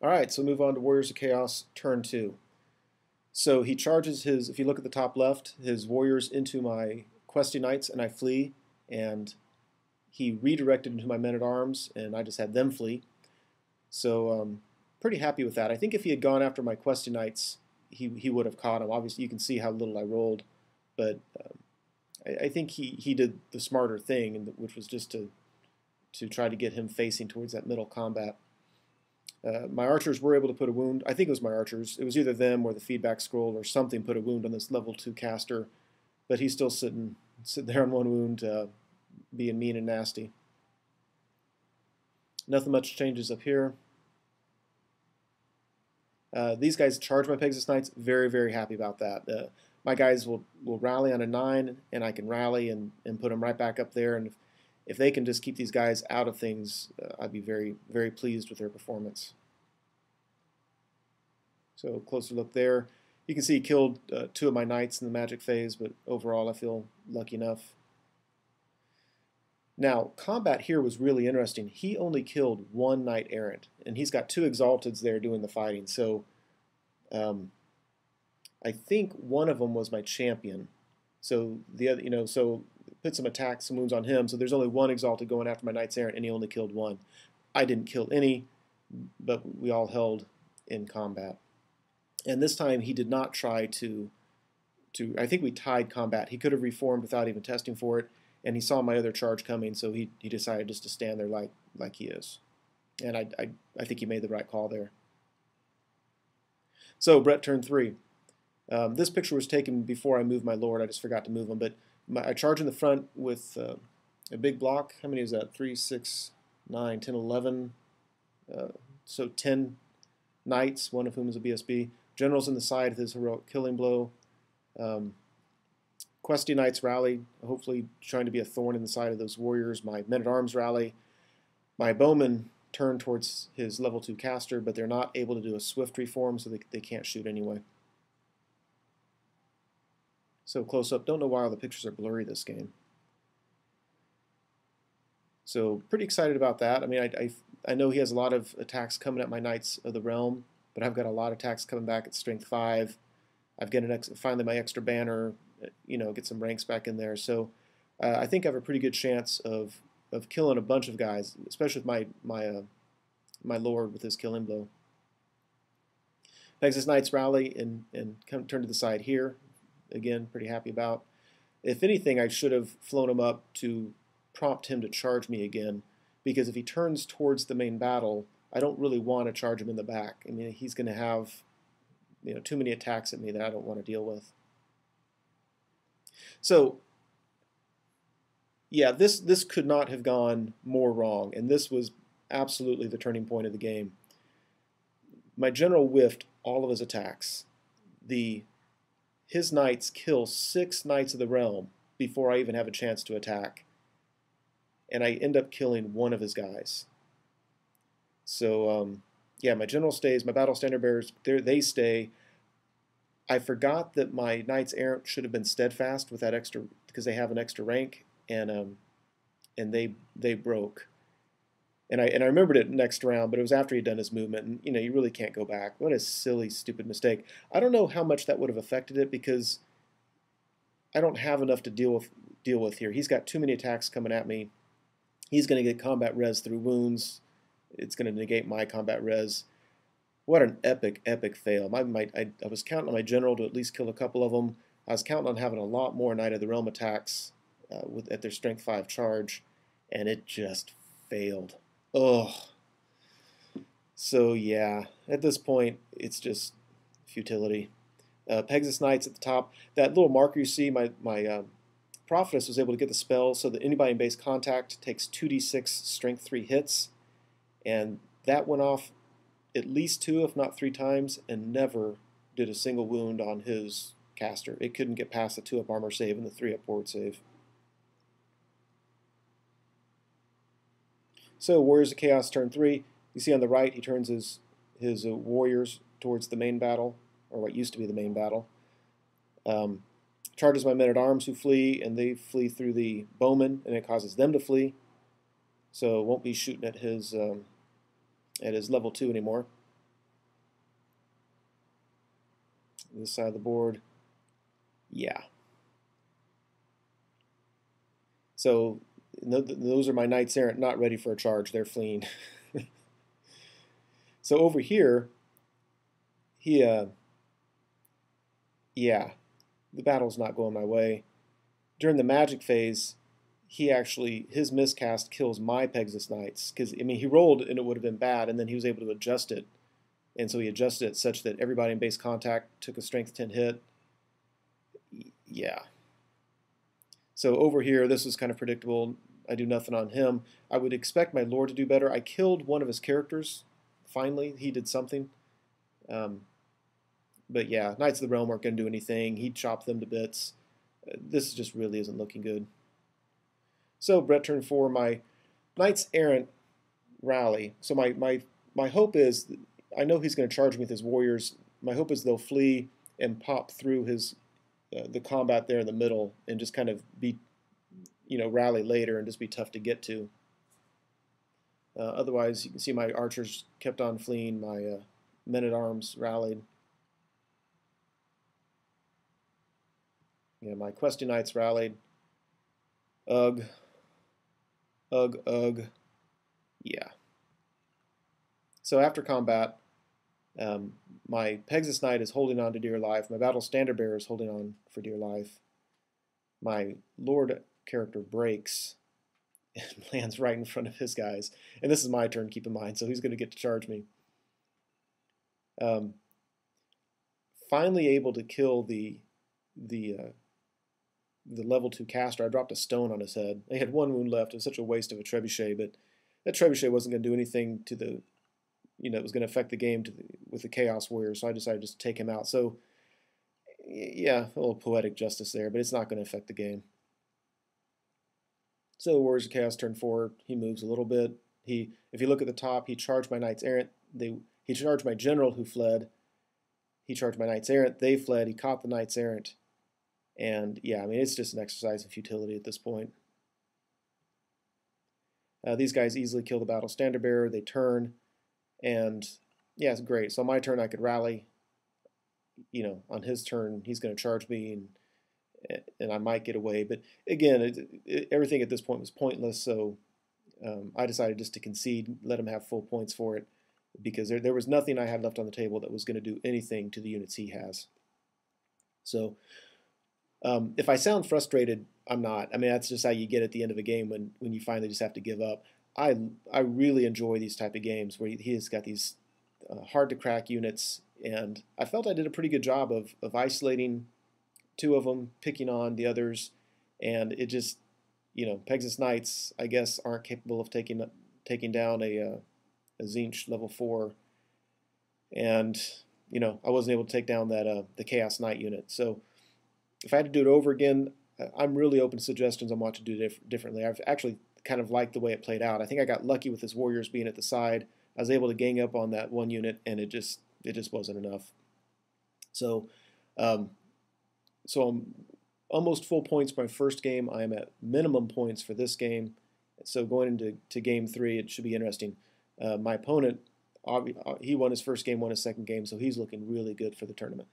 Alright, so move on to Warriors of Chaos, turn 2. So he charges his, if you look at the top left, his warriors into my questy knights, and I flee, and he redirected into my men-at-arms, and I just had them flee. So pretty happy with that. I think if he had gone after my questy knights, he would have caught him. Obviously, you can see how little I rolled, but I think he did the smarter thing, which was just to try to get him facing towards that middle combat. My archers were able to put a wound. I think it was my archers. It was either them or the feedback scroll or something put a wound on this level 2 caster, but he's still sitting there on one wound, being mean and nasty. Nothing much changes up here. These guys charge my Pegasus Knights. Very, very happy about that. My guys will rally on a 9, and I can rally and put them right back up there. And if they can just keep these guys out of things, I'd be very, very pleased with their performance. So closer look there. You can see he killed 2 of my knights in the magic phase, but overall I feel lucky enough. Now, combat here was really interesting. He only killed 1 knight errant, and he's got 2 exalteds there doing the fighting. So I think one of them was my champion. So the other, so put some attacks, some wounds on him. So there's only 1 exalted going after my knights errant, and he only killed 1. I didn't kill any, but we all held in combat. And this time he did not try to I think we tied combat. He could have reformed without even testing for it, and he saw my other charge coming, so he decided just to stand there like he is. And I think he made the right call there. So Brett turn 3. This picture was taken before I moved my lord. I just forgot to move him, but I charge in the front with a big block. How many is that? 3, 6, 9, 10, 11. So 10 knights, one of whom is a BSB. General's in the side with his heroic killing blow. Questy knights rally, hopefully trying to be a thorn in the side of those warriors. My men-at-arms rally. My bowmen turn towards his level 2 caster, but they're not able to do a swift reform, so they can't shoot anyway. So close up. Don't know why all the pictures are blurry this game. So pretty excited about that. I mean, I know he has a lot of attacks coming at my Knights of the Realm, but I've got a lot of attacks coming back at Strength 5. I've got finally my extra banner, get some ranks back in there. So I think I have a pretty good chance of killing a bunch of guys, especially with my Lord with his killing blow. Pegasus Knights rally and turn to the side here. Again, pretty happy about. If anything, I should have flown him up to prompt him to charge me again, because if he turns towards the main battle, I don't really want to charge him in the back. I mean, he's going to have too many attacks at me that I don't want to deal with. So yeah, this could not have gone more wrong, and this was absolutely the turning point of the game. My general whiffed all of his attacks. His knights kill 6 Knights of the Realm before I even have a chance to attack, and I end up killing 1 of his guys. So yeah, my general stays, my battle standard bearers, they stay. I forgot that my Knights Errant should have been steadfast with that extra, because they have an extra rank, and they broke. And I remembered it next round, but it was after he'd done his movement, and you really can't go back. What a silly, stupid mistake. I don't know how much that would have affected it, because I don't have enough to deal with here. He's got too many attacks coming at me. He's going to get combat res through wounds. It's going to negate my combat res. What an epic, epic fail. I was counting on my general to at least kill a couple of them. I was counting on having a lot more Knight of the Realm attacks at their Strength 5 charge, and it just failed. Ugh. So yeah, at this point, it's just futility. Pegasus Knights at the top. That little marker you see, my Prophetess was able to get the spell so that anybody in base contact takes 2d6 Strength 3 hits, and that went off at least 2, if not 3 times, and never did a single wound on his caster. It couldn't get past the 2-up armor save and the 3-up board save. So Warriors of Chaos turn 3. You see on the right, he turns his warriors towards the main battle, or what used to be the main battle. Charges my men-at-arms who flee, and they flee through the bowmen, and it causes them to flee. So won't be shooting at his level 2 anymore. This side of the board, yeah. So those are my knights errant not ready for a charge. They're fleeing. So over here, he, yeah, the battle's not going my way. During the magic phase, his miscast kills my Pegasus Knights. Because, I mean, he rolled and it would have been bad, and then he was able to adjust it. And so he adjusted it such that everybody in base contact took a strength 10 hit. Yeah. So over here, this was kind of predictable. I do nothing on him. I would expect my lord to do better. I killed one of his characters. Finally, he did something. But yeah, Knights of the Realm weren't going to do anything. He chopped them to bits. This just really isn't looking good. So Brett turn 4, my Knights Errant rally. So my hope is, I know he's going to charge me with his warriors. My hope is they'll flee and pop through his the combat there in the middle and just kind of be, rally later and just be tough to get to. Otherwise, you can see my archers kept on fleeing. My men-at-arms rallied. Yeah, my questing knights rallied. Ugh. Ugh, ugh. Yeah. So after combat, my Pegasus Knight is holding on to dear life. My Battle Standard Bearer is holding on for dear life. My Lord character breaks and lands right in front of his guys. And this is my turn, keep in mind, so he's going to get to charge me. Finally able to kill the level 2 caster. I dropped a stone on his head. He had 1 wound left. It was such a waste of a trebuchet, but that trebuchet wasn't going to do anything to the, it was going to affect the game with the Chaos Warrior, so I decided just to take him out. So, yeah, a little poetic justice there, but it's not going to affect the game. So Warriors of Chaos turn 4, he moves a little bit. If you look at the top, he charged my Knights Errant. He charged my General who fled. He charged my Knights Errant. They fled. He caught the Knights Errant. And yeah, I mean, it's just an exercise in futility at this point. These guys easily kill the Battle Standard Bearer. They turn. And yeah, it's great. So on my turn, I could rally. On his turn, he's going to charge me, and I might get away. But again, everything at this point was pointless. So I decided just to concede, let him have full points for it, because there was nothing I had left on the table that was going to do anything to the units he has. So if I sound frustrated, I'm not. I mean, that's just how you get at the end of a game when you finally just have to give up. I really enjoy these type of games where he has got these hard to crack units, and I felt I did a pretty good job of isolating 2 of them, picking on the others, and it just, Pegasus Knights, I guess, aren't capable of taking down a Tzeentch level 4, and I wasn't able to take down that the Chaos Knight unit. So if I had to do it over again, I'm really open to suggestions on what to do differently. I've actually kind of liked the way it played out. I think I got lucky with his warriors being at the side. I was able to gang up on that 1 unit, and it just wasn't enough. So, so I'm almost full points for my first game. I am at minimum points for this game. So going into game 3, it should be interesting. My opponent, he won his first game, won his second game, so he's looking really good for the tournament.